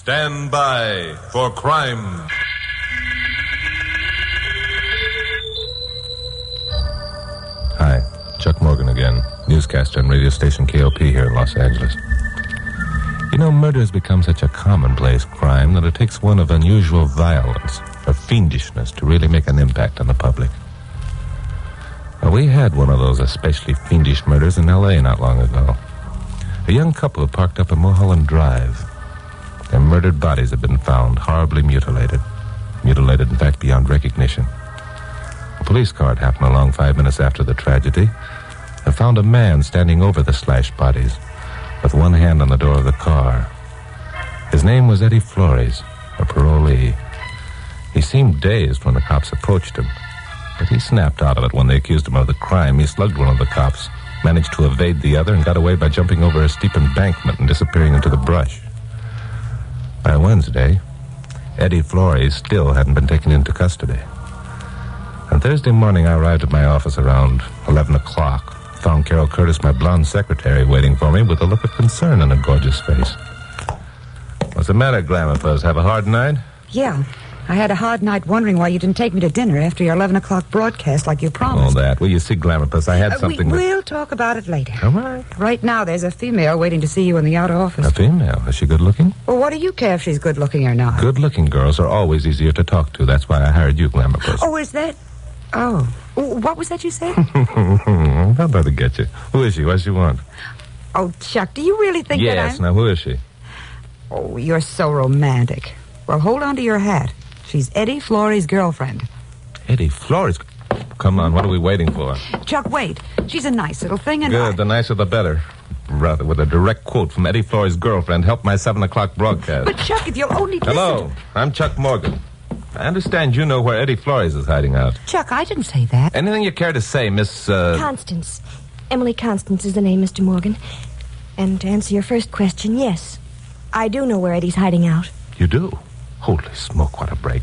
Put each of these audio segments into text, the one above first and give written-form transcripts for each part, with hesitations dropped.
Stand by for crime. Hi, Chuck Morgan again, newscaster on radio station KOP here in Los Angeles. You know, murder has become such a commonplace crime that it takes one of unusual violence or fiendishness to really make an impact on the public. Now, we had one of those especially fiendish murders in L.A. not long ago. A young couple had parked up on Mulholland Drive. Their murdered bodies had been found, horribly mutilated. Mutilated, in fact, beyond recognition. A police car had happened along 5 minutes after the tragedy and found a man standing over the slashed bodies with one hand on the door of the car. His name was Eddie Flores, a parolee. He seemed dazed when the cops approached him, but he snapped out of it when they accused him of the crime. He slugged one of the cops, managed to evade the other, and got away by jumping over a steep embankment and disappearing into the brush. By Wednesday, Eddie Flores still hadn't been taken into custody. On Thursday morning, I arrived at my office around 11 o'clock. Found Carol Curtis, my blonde secretary, waiting for me with a look of concern on her gorgeous face. What's the matter, Glamour Puss? Have a hard night? Yeah. I had a hard night wondering why you didn't take me to dinner after your 11 o'clock broadcast like you promised. Oh, that. Well, you see, Glamour Puss, I had something... We'll talk about it later. All right. Right now, there's a female waiting to see you in the outer office. A female? Is she good-looking? Well, what do you care if she's good-looking or not? Good-looking girls are always easier to talk to. That's why I hired you, Glamour Puss. Oh, is that... Oh. What was that you said? I'm about to get you. Who is she? What does she want? Oh, Chuck, do you really think that Yes, now who is she? Oh, you're so romantic. Well, hold on to your hat. She's Eddie Flores' girlfriend. Eddie Flores? Come on, what are we waiting for? Chuck, wait. She's a nice little thing and... Good, the nicer the better. Rather, with a direct quote from Eddie Flores' girlfriend, help my 7 o'clock broadcast. But, Chuck, if you'll only listen... Hello, I'm Chuck Morgan. I understand you know where Eddie Flores is hiding out. Chuck, I didn't say that. Anything you care to say, Miss, Constance. Emily Constance is the name, Mr. Morgan. And to answer your first question, yes. I do know where Eddie's hiding out. You do? Holy smoke, what a break.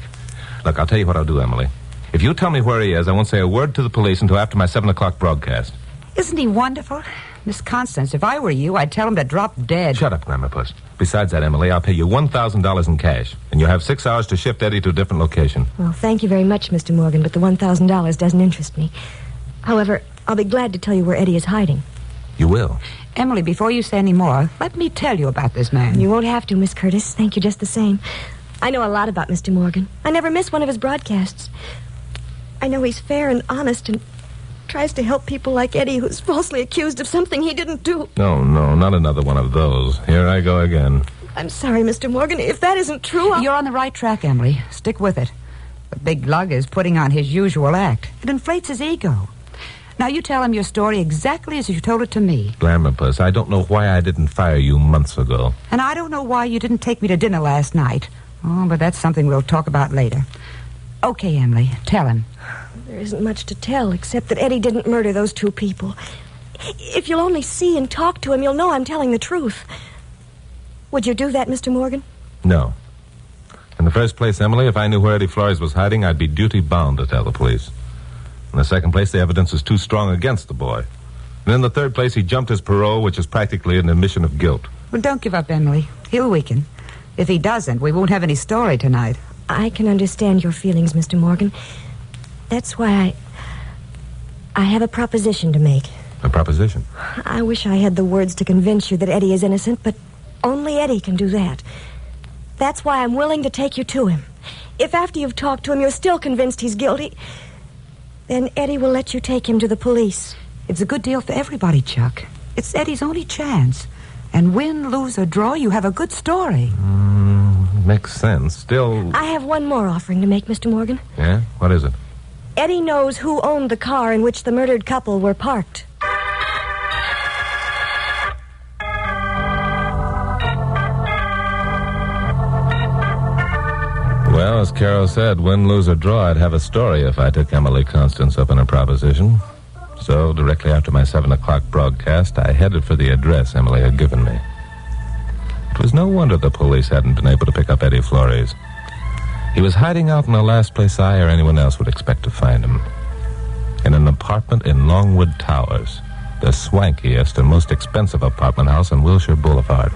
Look, I'll tell you what I'll do, Emily. If you tell me where he is, I won't say a word to the police until after my 7 o'clock broadcast. Isn't he wonderful? Miss Constance, if I were you, I'd tell him to drop dead. Shut up, Glamour Puss. Besides that, Emily, I'll pay you $1,000 in cash, and you'll have 6 hours to shift Eddie to a different location. Well, thank you very much, Mr. Morgan, but the $1,000 doesn't interest me. However, I'll be glad to tell you where Eddie is hiding. You will? Emily, before you say any more, let me tell you about this man. You won't have to, Miss Curtis. Thank you just the same. I know a lot about Mr. Morgan. I never miss one of his broadcasts. I know he's fair and honest and tries to help people like Eddie who's falsely accused of something he didn't do. No, not another one of those. Here I go again. I'm sorry, Mr. Morgan. If that isn't true, You're on the right track, Emily. Stick with it. The big lug is putting on his usual act. It inflates his ego. Now you tell him your story exactly as you told it to me. Glamour Puss, I don't know why I didn't fire you months ago. And I don't know why you didn't take me to dinner last night. Oh, but that's something we'll talk about later. Okay, Emily, tell him. There isn't much to tell, except that Eddie didn't murder those two people. If you'll only see and talk to him, you'll know I'm telling the truth. Would you do that, Mr. Morgan? No. In the first place, Emily, if I knew where Eddie Flores was hiding, I'd be duty-bound to tell the police. In the second place, the evidence is too strong against the boy. And in the third place, he jumped his parole, which is practically an admission of guilt. Well, don't give up, Emily. He'll weaken. If he doesn't, we won't have any story tonight. I can understand your feelings, Mr. Morgan. That's why I have a proposition to make. A proposition? I wish I had the words to convince you that Eddie is innocent, but only Eddie can do that. That's why I'm willing to take you to him. If after you've talked to him you're still convinced he's guilty, then Eddie will let you take him to the police. It's a good deal for everybody, Chuck. It's Eddie's only chance. And win, lose, or draw, you have a good story. Makes sense. Still... I have one more offering to make, Mr. Morgan. Yeah? What is it? Eddie knows who owned the car in which the murdered couple were parked. Well, as Carol said, win, lose, or draw, I'd have a story if I took Emily Constance up on her proposition. So, directly after my 7 o'clock broadcast, I headed for the address Emily had given me. It was no wonder the police hadn't been able to pick up Eddie Flores. He was hiding out in the last place I or anyone else would expect to find him. In an apartment in Longwood Towers, the swankiest and most expensive apartment house on Wilshire Boulevard.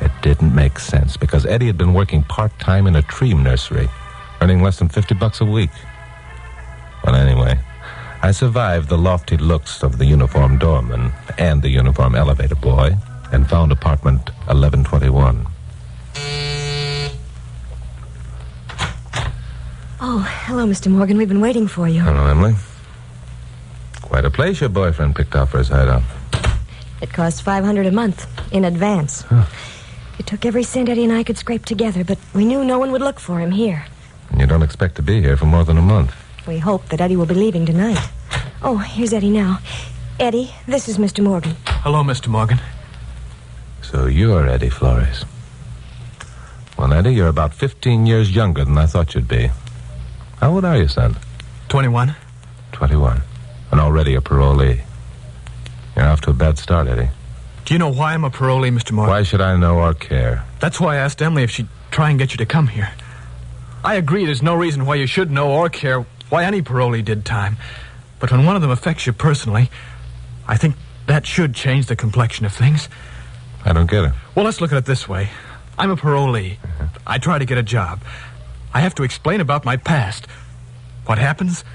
It didn't make sense because Eddie had been working part-time in a tree nursery, earning less than $50 a week. Well, anyway, I survived the lofty looks of the uniformed doorman and the uniform elevator boy and found apartment 1121. Oh, hello, Mr. Morgan. We've been waiting for you. Hello, Emily. Quite a place your boyfriend picked out for his hideout. It costs $500 a month in advance. Huh. It took every cent Eddie and I could scrape together, but we knew no one would look for him here. And you don't expect to be here for more than a month. We hope that Eddie will be leaving tonight. Oh, here's Eddie now. Eddie, this is Mr. Morgan. Hello, Mr. Morgan. So you're Eddie Flores. Well, Eddie, you're about 15 years younger than I thought you'd be. How old are you, son? 21. 21. And already a parolee. You're off to a bad start, Eddie. Do you know why I'm a parolee, Mr. Morgan? Why should I know or care? That's why I asked Emily if she'd try and get you to come here. I agree there's no reason why you should know or care why any parolee did time. But when one of them affects you personally, I think that should change the complexion of things. I don't get it. Well, let's look at it this way. I'm a parolee. I try to get a job. I have to explain about my past. What happens?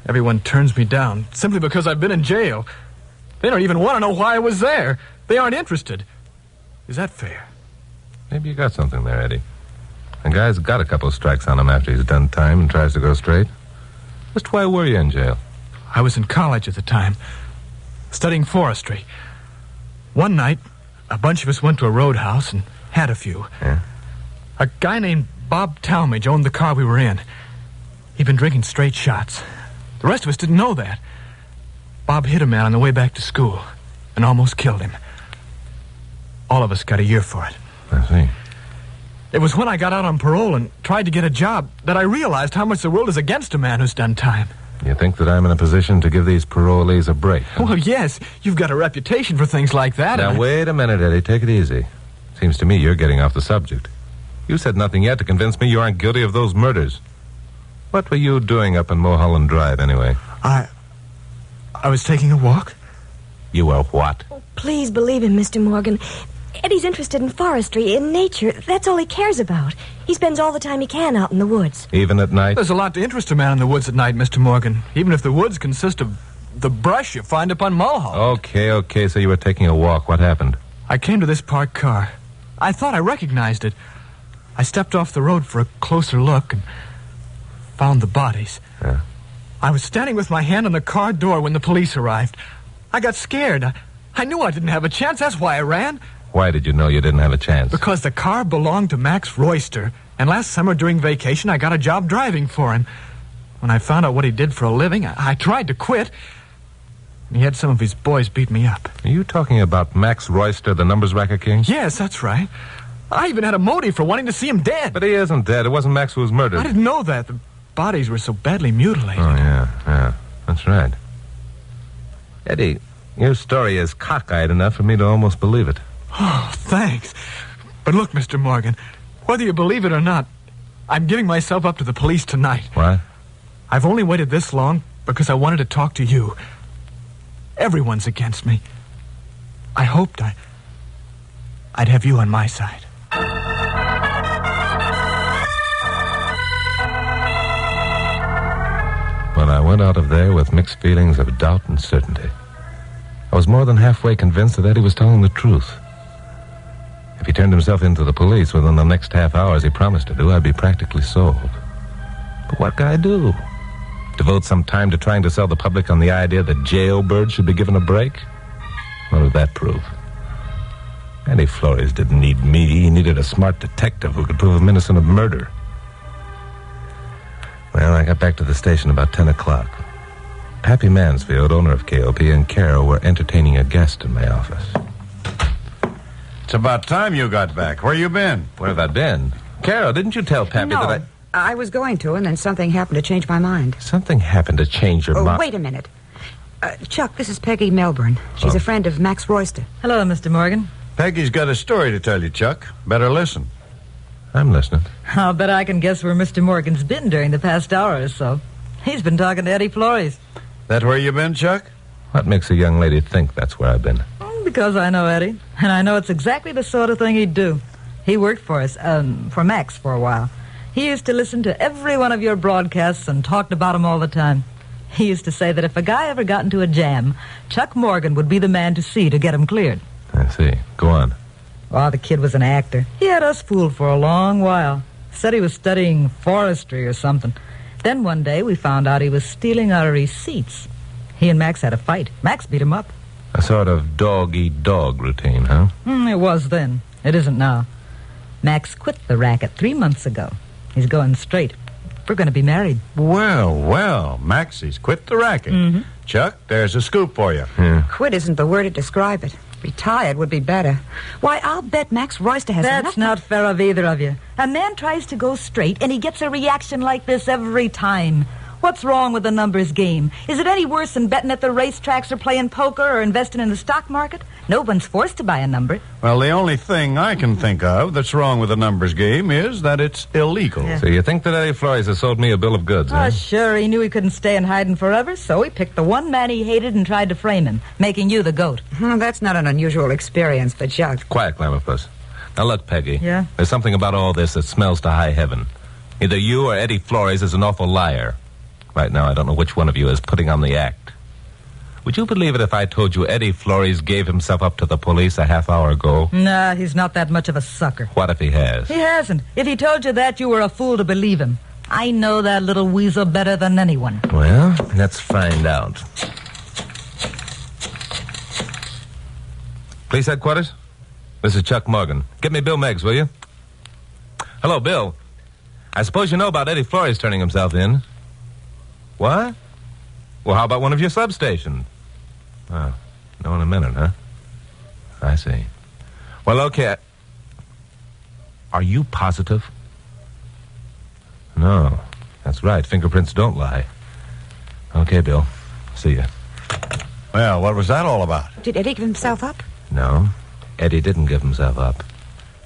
Everyone turns me down simply because I've been in jail. They don't even want to know why I was there. They aren't interested. Is that fair? Maybe you got something there, Eddie. A guy's got a couple of strikes on him after he's done time and tries to go straight. Just why were you in jail? I was in college at the time, studying forestry. One night, a bunch of us went to a roadhouse and had a few. Yeah? A guy named Bob Talmadge owned the car we were in. He'd been drinking straight shots. The rest of us didn't know that. Bob hit a man on the way back to school and almost killed him. All of us got a year for it. I see. It was when I got out on parole and tried to get a job that I realized how much the world is against a man who's done time. You think that I'm in a position to give these parolees a break? Huh? Well, yes, you've got a reputation for things like that. Now, wait a minute, Eddie. Take it easy. Seems to me you're getting off the subject. You said nothing yet to convince me you aren't guilty of those murders. What were you doing up in Mulholland Drive, anyway? I was taking a walk. You were what? Oh, please believe him, Mr. Morgan. Eddie's interested in forestry, in nature. That's all he cares about. He spends all the time he can out in the woods. Even at night? There's a lot to interest a man in the woods at night, Mr. Morgan, even if the woods consist of the brush you find up on Mulholland. Okay, so you were taking a walk. What happened? I came to this parked car. I thought I recognized it. I stepped off the road for a closer look and found the bodies. Yeah. I was standing with my hand on the car door when the police arrived. I got scared. I knew I didn't have a chance. That's why I ran. Why did you know you didn't have a chance? Because the car belonged to Max Royster, and last summer during vacation I got a job driving for him. When I found out what he did for a living, I tried to quit. He had some of his boys beat me up. Are you talking about Max Royster, the numbers racket king? Yes, that's right. I even had a motive for wanting to see him dead. But he isn't dead. It wasn't Max who was murdered. I didn't know that. The bodies were so badly mutilated. Oh, yeah. That's right. Eddie, your story is cockeyed enough for me to almost believe it. Oh, thanks. But look, Mr. Morgan, whether you believe it or not, I'm giving myself up to the police tonight. What? I've only waited this long because I wanted to talk to you. Everyone's against me. I hoped I'd have you on my side. Well, I went out of there with mixed feelings of doubt and certainty. I was more than halfway convinced that Eddie was telling the truth. If he turned himself into the police within the next half hour, as he promised to do, I'd be practically sold. But what could I do? Devote some time to trying to sell the public on the idea that jailbirds should be given a break? What would that prove? Eddie Flores didn't need me. He needed a smart detective who could prove him innocent of murder. Well, I got back to the station about 10 o'clock. Pappy Mansfield, owner of KOP, and Carol were entertaining a guest in my office. It's about time you got back. Where you been? Where have I been? Carol, didn't you tell Pappy No, that I was going to, and then something happened to change my mind. Something happened to change your mind? Wait a minute. Chuck, this is Peggy Melbourne. She's a friend of Max Royster. Hello, Mr. Morgan. Peggy's got a story to tell you, Chuck. Better listen. I'm listening. I'll bet I can guess where Mr. Morgan's been during the past hour or so. He's been talking to Eddie Flores. That where you been, Chuck? What makes a young lady think that's where I've been? Because I know Eddie, and I know it's exactly the sort of thing he'd do. He worked for us, for Max for a while. He used to listen to every one of your broadcasts and talked about them all the time. He used to say that if a guy ever got into a jam, Chuck Morgan would be the man to see to get him cleared. I see. Go on. Oh, the kid was an actor. He had us fooled for a long while. Said he was studying forestry or something. Then one day we found out he was stealing our receipts. He and Max had a fight. Max beat him up. A sort of dog-eat-dog routine, huh? It was then. It isn't now. Max quit the racket 3 months ago. He's going straight. We're going to be married. Well, Maxie's quit the racket. Chuck, there's a scoop for you. Quit isn't the word to describe it. Retired would be better. Why, I'll bet Max Royster has That's enough... not fair of either of you. A man tries to go straight, and he gets a reaction like this every time. What's wrong with the numbers game? Is it any worse than betting at the racetracks or playing poker or investing in the stock market? No one's forced to buy a number. Well, the only thing I can think of that's wrong with the numbers game is that it's illegal. So you think that Eddie Flores has sold me a bill of goods, huh? Oh, sure, he knew he couldn't stay in hiding forever, so he picked the one man he hated and tried to frame him, making you the goat. That's not an unusual experience for Chuck. Quiet, Glamourpuss. Now look, Peggy. Yeah? There's something about all this that smells to high heaven. Either you or Eddie Flores is an awful liar. Right now, I don't know which one of you is putting on the act. Would you believe it if I told you Eddie Flores gave himself up to the police a half hour ago? Nah, he's not that much of a sucker. What if he has? He hasn't. If he told you that, you were a fool to believe him. I know that little weasel better than anyone. Well, let's find out. Police headquarters? This is Chuck Morgan. Get me Bill Meggs, will you? Hello, Bill. I suppose you know about Eddie Flores turning himself in. What? Well, how about one of your substations? Oh, no in a minute, huh? I see. Well, okay. Are you positive? No, that's right. Fingerprints don't lie. Okay, Bill. See ya. Well, what was that all about? Did Eddie give himself up? No, Eddie didn't give himself up.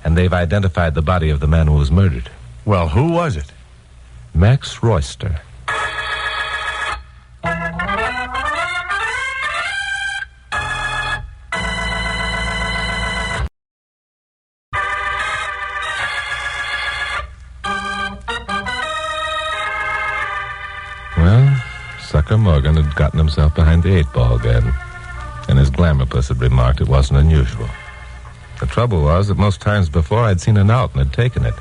And they've identified the body of the man who was murdered. Well, who was it? Max Royster. Well, Sucker Morgan had gotten himself behind the 8-ball again. And as Glamourpuss had remarked, it wasn't unusual. The trouble was that most times before I'd seen an out and had taken it.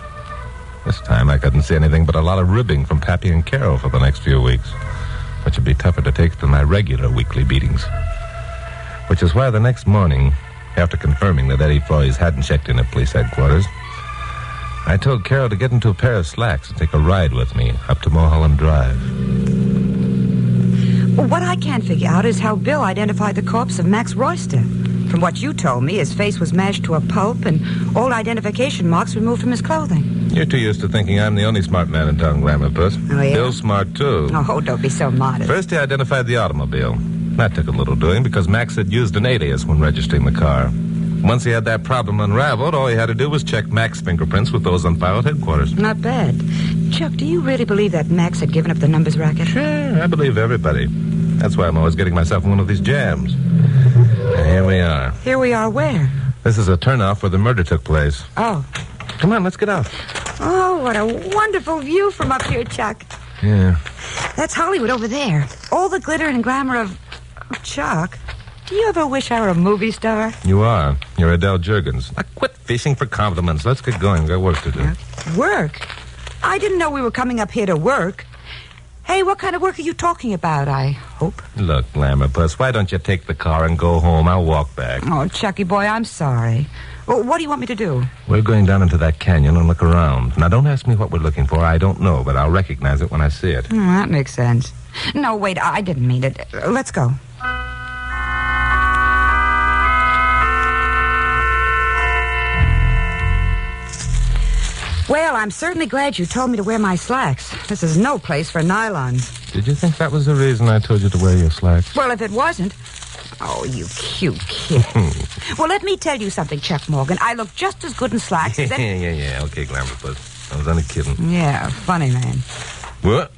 This time I couldn't see anything but a lot of ribbing from Pappy and Carol for the next few weeks, which would be tougher to take than my regular weekly beatings. Which is why the next morning, after confirming that Eddie Flores hadn't checked in at police headquarters, I told Carol to get into a pair of slacks and take a ride with me up to Mulholland Drive. What I can't figure out is how Bill identified the corpse of Max Royster. From what you told me, his face was mashed to a pulp and all identification marks removed from his clothing. You're too used to thinking I'm the only smart man in town, Glamourpuss. Oh, yeah? Bill's smart, too. Oh, don't be so modest. First, he identified the automobile. That took a little doing because Max had used an alias when registering the car. Once he had that problem unraveled, all he had to do was check Max's fingerprints with those on file at headquarters. Not bad. Chuck, do you really believe that Max had given up the numbers racket? Sure, I believe everybody. That's why I'm always getting myself in one of these jams. And here we are. Here we are where? This is a turnoff where the murder took place. Oh. Come on, let's get out. Oh, what a wonderful view from up here, Chuck. Yeah. That's Hollywood over there. All the glitter and glamour of... Oh, Chuck, do you ever wish I were a movie star? You are. You're Adele Jurgens. Now, quit fishing for compliments. Let's get going. We've got work to do. Work? I didn't know we were coming up here to work. Hey, what kind of work are you talking about, I hope? Look, Glamourpuss, why don't you take the car and go home? I'll walk back. Oh, Chucky boy, I'm sorry. Well, what do you want me to do? We're going down into that canyon and look around. Now, don't ask me what we're looking for. I don't know, but I'll recognize it when I see it. That makes sense. No, wait, I didn't mean it. Let's go. Well, I'm certainly glad you told me to wear my slacks. This is no place for nylons. Did you think that was the reason I told you to wear your slacks? Well, if it wasn't... Oh, you cute kid. Well, let me tell you something, Chuck Morgan. I look just as good in slacks as... Yeah. Okay, Glamourpuss. I was only kidding. Yeah, funny man. What?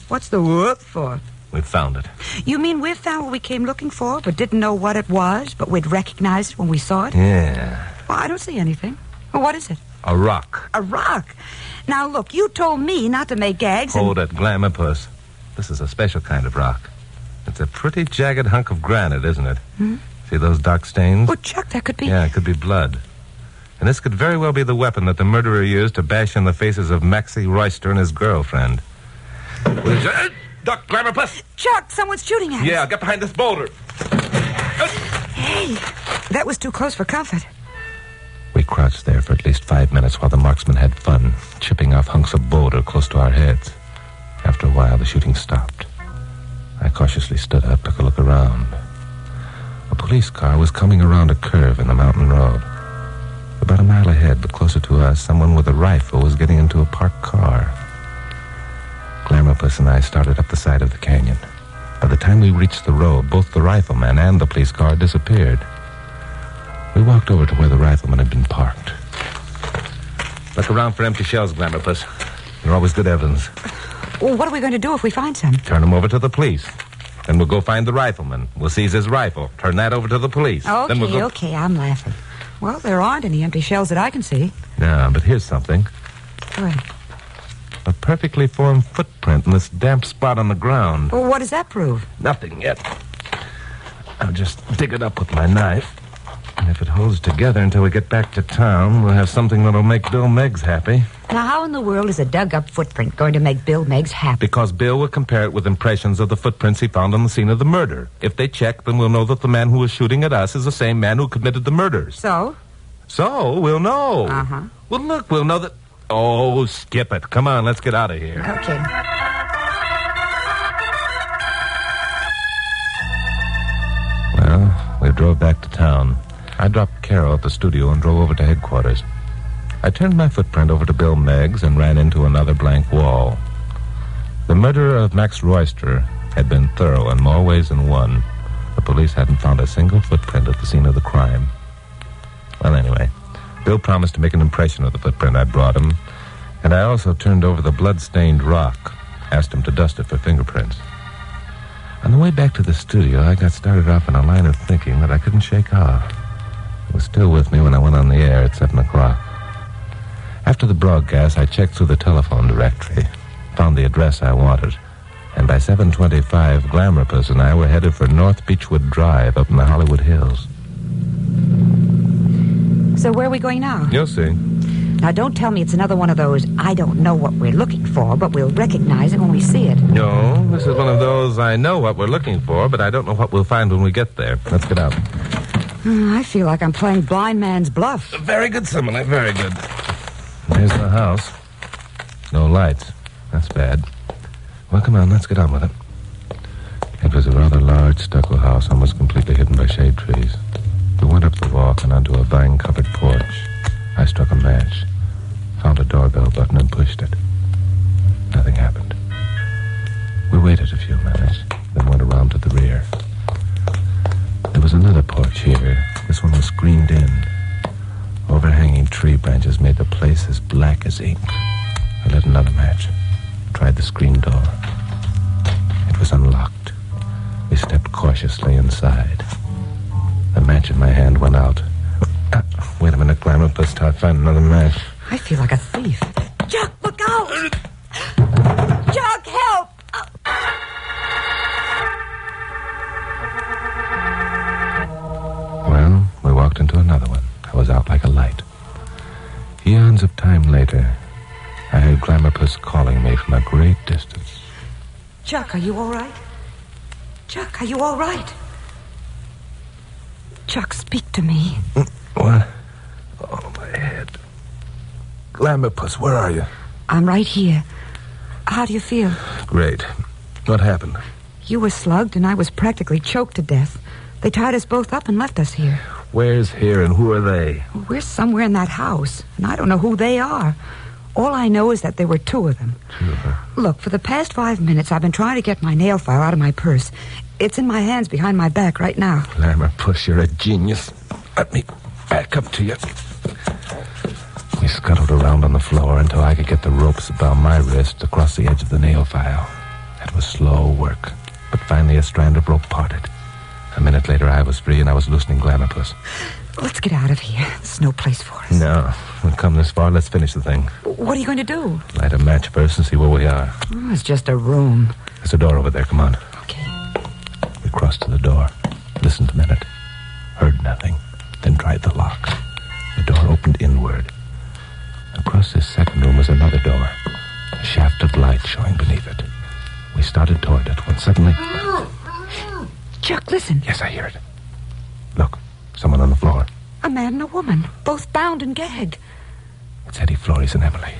What's the whoop for? We found it. You mean we found what we came looking for, but didn't know what it was, but we'd recognize it when we saw it? Yeah. Well, I don't see anything. Well, what is it? A rock. A rock. Now, look, you told me not to make gags. Hold it, Glamour Puss. This is a special kind of rock. It's a pretty jagged hunk of granite, isn't it? Hmm? See those dark stains? Oh, Chuck, that could be... Yeah, it could be blood. And this could very well be the weapon that the murderer used to bash in the faces of Maxie Royster and his girlfriend. Duck, Glamour Puss! Chuck, someone's shooting at us. Yeah, get behind this boulder. Hey, that was too close for comfort. We crouched there for at least 5 minutes while the marksman had fun, chipping off hunks of boulder close to our heads. After a while, the shooting stopped. I cautiously stood up, took a look around. A police car was coming around a curve in the mountain road. About a mile ahead, but closer to us, someone with a rifle was getting into a parked car. Glamour Puss and I started up the side of the canyon. By the time we reached the road, both the rifleman and the police car disappeared. We walked over to where the rifleman had been parked. Look around for empty shells, Glamour Puss. They're always good evidence. Well, what are we going to do if we find some? Turn them over to the police. Then we'll go find the rifleman. We'll seize his rifle. Turn that over to the police. Okay, then we'll go... okay, I'm laughing. Well, there aren't any empty shells that I can see. No, but here's something. What? A perfectly formed footprint in this damp spot on the ground. Well, what does that prove? Nothing yet. I'll just dig it up with my knife. And if it holds together until we get back to town, we'll have something that'll make Bill Meggs happy. Now, how in the world is a dug-up footprint going to make Bill Meggs happy? Because Bill will compare it with impressions of the footprints he found on the scene of the murder. If they check, then we'll know that the man who was shooting at us is the same man who committed the murders. So? So, we'll know. Uh-huh. Well, look, we'll know that... Oh, skip it. Come on, let's get out of here. Okay. Well, we drove back to town. I dropped Carol at the studio and drove over to headquarters. I turned my footprint over to Bill Meggs and ran into another blank wall. The murderer of Max Royster had been thorough in more ways than one. The police hadn't found a single footprint at the scene of the crime. Well, anyway, Bill promised to make an impression of the footprint I brought him, and I also turned over the blood-stained rock, asked him to dust it for fingerprints. On the way back to the studio, I got started off in a line of thinking that I couldn't shake off. It was still with me when I went on the air at 7 o'clock. After the broadcast, I checked through the telephone directory, found the address I wanted, and by 7:25, Glamour Puss and I were headed for North Beechwood Drive up in the Hollywood Hills. So where are we going now? You'll see. Now, don't tell me it's another one of those, I don't know what we're looking for, but we'll recognize it when we see it. No, this is one of those I know what we're looking for, but I don't know what we'll find when we get there. Let's get out. I feel like I'm playing blind man's bluff. Very good, Simile, very good. There's the house. No lights. That's bad. Well, come on, let's get on with it. It was a rather large stucco house, almost completely hidden by shade trees. We went up the walk and onto a vine-covered porch. I struck a match, found a doorbell button, and pushed it. Nothing happened. We waited a few minutes, then went around to the rear. There was another porch here. This one was screened in. Overhanging tree branches made the place as black as ink. I lit another match, tried the screen door. It was unlocked. We stepped cautiously inside. The match in my hand went out. Wait a minute, Glamour Puss, till I find another match. I feel like a thief. Chuck, look out! Chuck, help! Well, we walked into another one. I was out like a light. Eons of time later, I heard Glamour Puss calling me from a great distance. Chuck, are you all right? Chuck, are you all right? Chuck, speak to me. What? Oh, my head. Glamour Puss, where are you? I'm right here. How do you feel? Great. What happened? You were slugged and I was practically choked to death. They tied us both up and left us here. Where's here and who are they? We're somewhere in that house, and I don't know who they are. All I know is that there were two of them. Look, for the past 5 minutes, I've been trying to get my nail file out of my purse. It's in my hands behind my back right now. Glamour Puss, you're a genius. Let me back up to you. We scuttled around on the floor until I could get the ropes about my wrist across the edge of the nail file. It was slow work. But finally a strand of rope parted. A minute later I was free and I was loosening Glamourpuss. Let's get out of here. There's no place for us. No, we've come this far. Let's finish the thing. What are you going to do? Light a match first and see where we are. Oh, it's just a room. There's a door over there. Come on. Okay. We crossed to the door. Listened a minute. Heard nothing. Then tried the lock. The door opened inward. Across this second room was another door. A shaft of light showing beneath it. We started toward it when suddenly... Chuck, listen. Yes, I hear it. Look, someone on the floor. A man and a woman, both bound and gagged. It's Eddie, Flores, and Emily.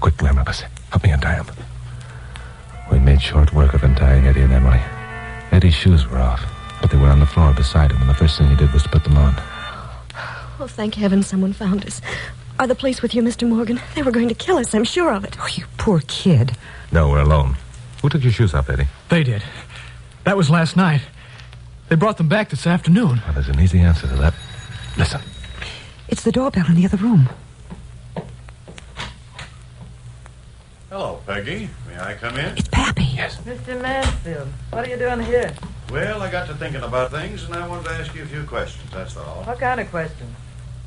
Quick, Glamourpuss, help me untie them. We made short work of untying Eddie and Emily. Eddie's shoes were off, but they were on the floor beside him, and the first thing he did was to put them on. Oh, thank heaven someone found us. Are the police with you, Mr. Morgan? They were going to kill us, I'm sure of it. Oh, you poor kid. No, we're alone. Who took your shoes off, Eddie? They did. That was last night. They brought them back this afternoon. Well, there's an easy answer to that. Listen. It's the doorbell in the other room. Hello, Peggy. May I come in? It's Pappy. Yes. Mr. Mansfield, what are you doing here? Well, I got to thinking about things, and I wanted to ask you a few questions, that's all. What kind of question?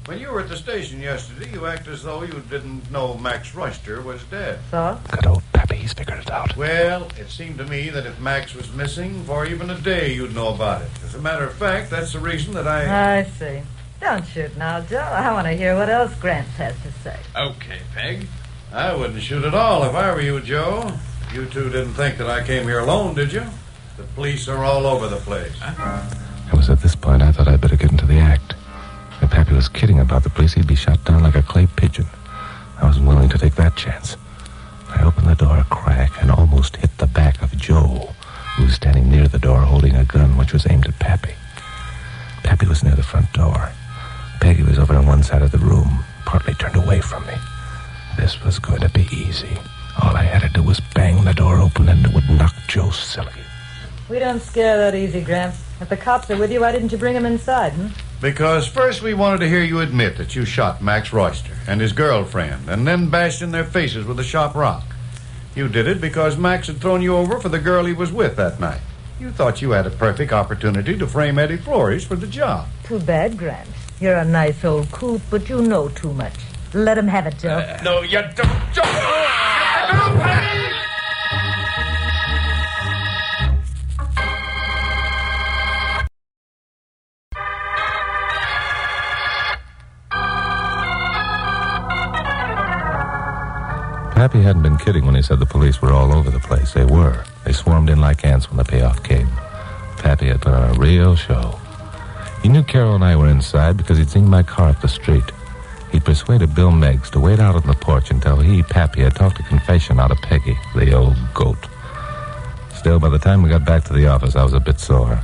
When you were at the station yesterday, you acted as though you didn't know Max Royster was dead. So? Good old Pappy, he's figured it out. Well, it seemed to me that if Max was missing for even a day, you'd know about it. As a matter of fact, that's the reason that I see. Don't shoot now, Joe. I want to hear what else Gramps has to say. Okay, Peg. I wouldn't shoot at all if I were you, Joe. You two didn't think that I came here alone, did you? The police are all over the place. It was at this point I thought I'd better get into the act. If Pappy was kidding about the police, he'd be shot down like a clay pigeon. I wasn't willing to take that chance. I opened the door a crack and almost hit the back of Joe, who was standing near the door holding a gun which was aimed at Pappy. Pappy was near the front door. Peggy was over on one side of the room, partly turned away from me. This was going to be easy. All I had to do was bang the door open and it would knock Joe silly. We don't scare that easy, Gramps. If the cops are with you, why didn't you bring them inside, Because first we wanted to hear you admit that you shot Max Royster and his girlfriend, and then bashed in their faces with a sharp rock. You did it because Max had thrown you over for the girl he was with that night. You thought you had a perfect opportunity to frame Eddie Flores for the job. Too bad, Gramps. You're a nice old coot, but you know too much. Let him have it, Joe. No, you don't. Joe! Pappy hadn't been kidding when he said the police were all over the place. They were. They swarmed in like ants when the payoff came. Pappy had put on a real show. He knew Carol and I were inside because he'd seen my car up the street. He'd persuaded Bill Meggs to wait out on the porch until he, Pappy, had talked a confession out of Peggy, the old goat. Still, by the time we got back to the office, I was a bit sore.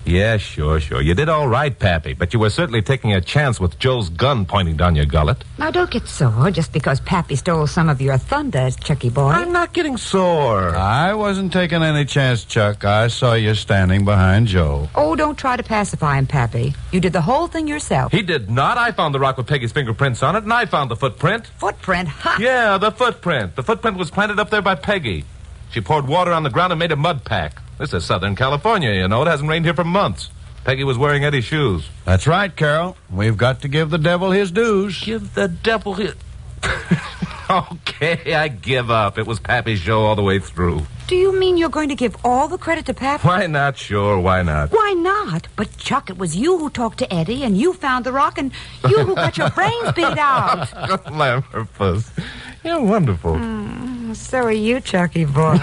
Yeah, sure. You did all right, Pappy, but you were certainly taking a chance with Joe's gun pointing down your gullet. Now, don't get sore just because Pappy stole some of your thunder, Chucky boy. I'm not getting sore. I wasn't taking any chance, Chuck. I saw you standing behind Joe. Oh, don't try to pacify him, Pappy. You did the whole thing yourself. He did not. I found the rock with Peggy's fingerprints on it, and I found the footprint. Footprint? Ha! Yeah, the footprint. The footprint was planted up there by Peggy. She poured water on the ground and made a mud pack. This is Southern California, you know. It hasn't rained here for months. Peggy was wearing Eddie's shoes. That's right, Carol. We've got to give the devil his dues. Give the devil his... Okay, I give up. It was Pappy's show all the way through. Do you mean you're going to give all the credit to Pappy? Why not? Sure, why not? Why not? But, Chuck, it was you who talked to Eddie, and you found the rock, and you who got your brains beat out. Glamourpuss. You're wonderful. So are you, Chucky boy.